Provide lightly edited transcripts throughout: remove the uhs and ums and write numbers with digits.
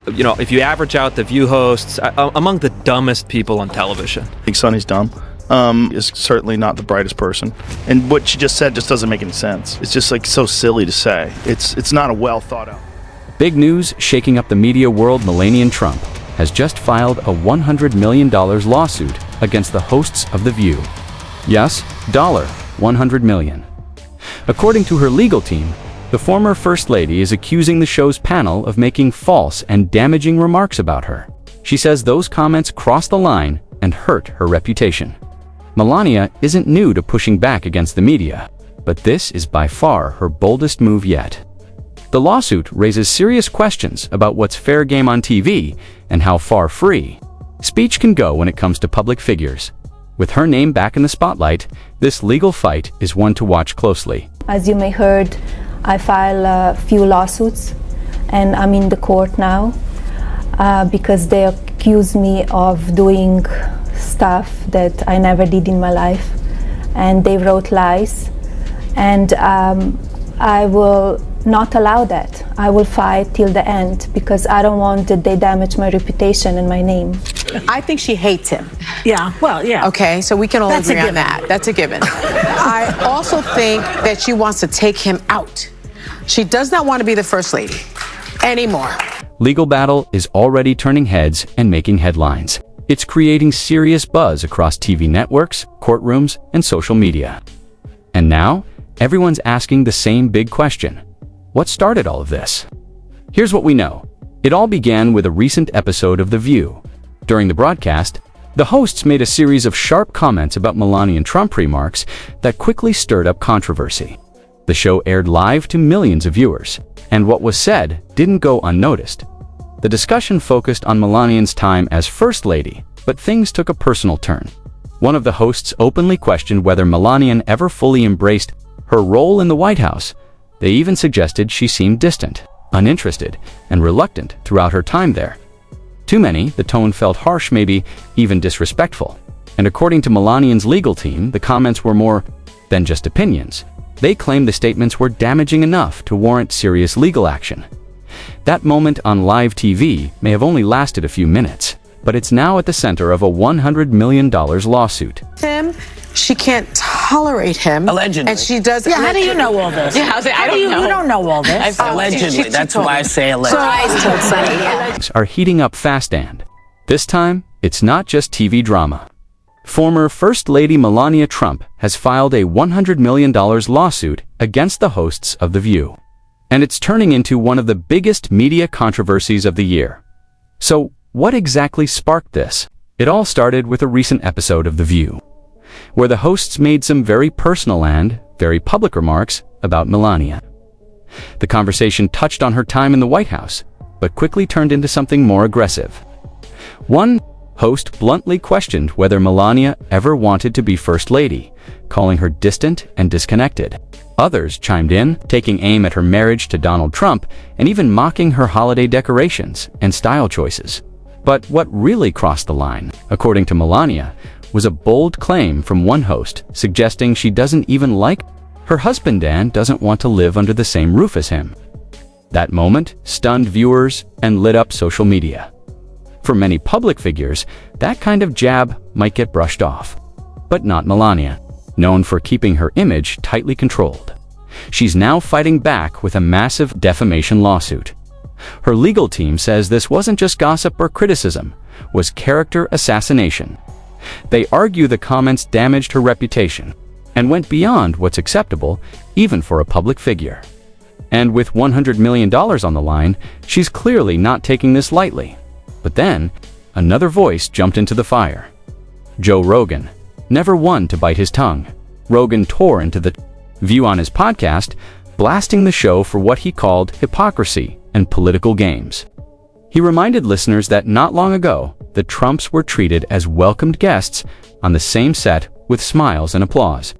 You know, if you average out the View hosts, among the dumbest people on television. I think Sunny's dumb. Is certainly not the brightest person. And what she just said just doesn't make any sense. It's just like so silly to say. It's not a well thought out. Big news shaking up the media world. Melania Trump has just filed a $100 million lawsuit against the hosts of The View. Yes, $100 million. According to her legal team, the former First Lady is accusing the show's panel of making false and damaging remarks about her. She says those comments crossed the line and hurt her reputation. Melania isn't new to pushing back against the media, but this is by far her boldest move yet. The lawsuit raises serious questions about what's fair game on TV and how far free speech can go when it comes to public figures. With her name back in the spotlight, this legal fight is one to watch closely. As you may heard, I filed a few lawsuits and I'm in the court now because they accuse me of doing stuff that I never did in my life, and they wrote lies, and I will not allow that. I will fight till the end because I don't want that they damage my reputation and my name. I think she hates him. Yeah, well, yeah. Okay, so we can all agree on that. That's a given. I also think that she wants to take him out. She does not want to be the First Lady anymore. Legal battle is already turning heads and making headlines. It's creating serious buzz across TV networks, courtrooms, and social media. And now, everyone's asking the same big question. What started all of this? Here's what we know. It all began with a recent episode of The View. During the broadcast, the hosts made a series of sharp comments about Melania Trump remarks that quickly stirred up controversy. The show aired live to millions of viewers, and what was said didn't go unnoticed. The discussion focused on Melania's time as First Lady, but things took a personal turn. One of the hosts openly questioned whether Melania ever fully embraced her role in the White House. They even suggested she seemed distant, uninterested, and reluctant throughout her time there. To many, the tone felt harsh, maybe even disrespectful. And according to Melania's legal team, the comments were more than just opinions. They claimed the statements were damaging enough to warrant serious legal action. That moment on live TV may have only lasted a few minutes, but it's now at the center of a $100 million lawsuit. She can't tolerate him. Allegedly. And she does. Yeah, how do you know all this? Yeah, I don't know. You don't know all this. Allegedly. That's why I say allegedly. So I told Sunny, yeah. Are heating up fast, and this time, it's not just TV drama. Former First Lady Melania Trump has filed a $100 million lawsuit against the hosts of The View. And it's turning into one of the biggest media controversies of the year. So, what exactly sparked this? It all started with a recent episode of The View, where the hosts made some very personal and very public remarks about Melania. The conversation touched on her time in the White House, but quickly turned into something more aggressive. One host bluntly questioned whether Melania ever wanted to be First Lady, calling her distant and disconnected. Others chimed in, taking aim at her marriage to Donald Trump and even mocking her holiday decorations and style choices. But what really crossed the line, according to Melania, was a bold claim from one host suggesting she doesn't even like her husband and doesn't want to live under the same roof as him. That moment stunned viewers and lit up social media. For many public figures, that kind of jab might get brushed off. But not Melania, known for keeping her image tightly controlled. She's now fighting back with a massive defamation lawsuit. Her legal team says this wasn't just gossip or criticism, was character assassination. They argue the comments damaged her reputation and went beyond what's acceptable, even for a public figure. And with $100 million on the line, she's clearly not taking this lightly. But then, another voice jumped into the fire. Joe Rogan, never one to bite his tongue. Rogan tore into the View on his podcast, blasting the show for what he called hypocrisy and political games. He reminded listeners that not long ago, the Trumps were treated as welcomed guests on the same set with smiles and applause.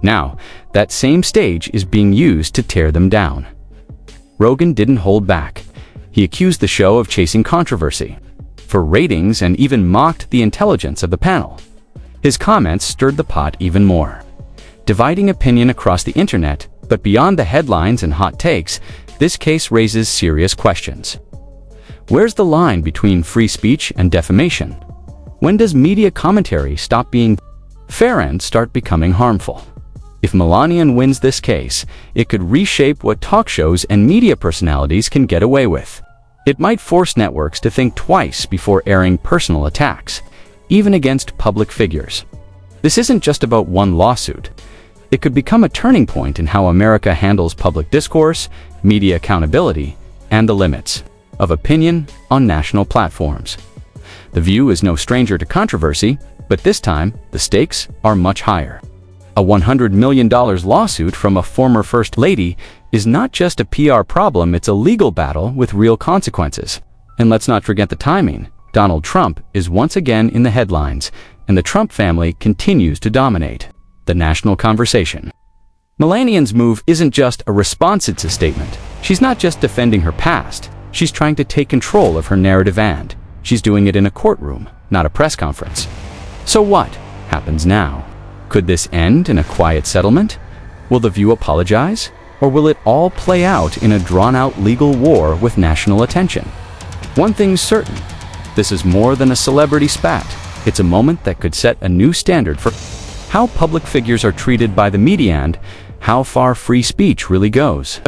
Now, that same stage is being used to tear them down. Rogan didn't hold back. He accused the show of chasing controversy for ratings and even mocked the intelligence of the panel. His comments stirred the pot even more, dividing opinion across the internet. But beyond the headlines and hot takes, this case raises serious questions. Where's the line between free speech and defamation? When does media commentary stop being fair and start becoming harmful? If Melania wins this case, it could reshape what talk shows and media personalities can get away with. It might force networks to think twice before airing personal attacks, even against public figures. This isn't just about one lawsuit. It could become a turning point in how America handles public discourse, media accountability, and the limits of opinion on national platforms. The View is no stranger to controversy, but this time, the stakes are much higher. A $100 million lawsuit from a former First Lady is not just a PR problem, it's a legal battle with real consequences. And let's not forget the timing. Donald Trump is once again in the headlines, and the Trump family continues to dominate the national conversation. Melania's move isn't just a response, it's a statement. She's not just defending her past, she's trying to take control of her narrative, and she's doing it in a courtroom, not a press conference. So what happens now? Could this end in a quiet settlement? Will The View apologize? Or will it all play out in a drawn-out legal war with national attention? One thing's certain, this is more than a celebrity spat. It's a moment that could set a new standard for how public figures are treated by the media and how far free speech really goes.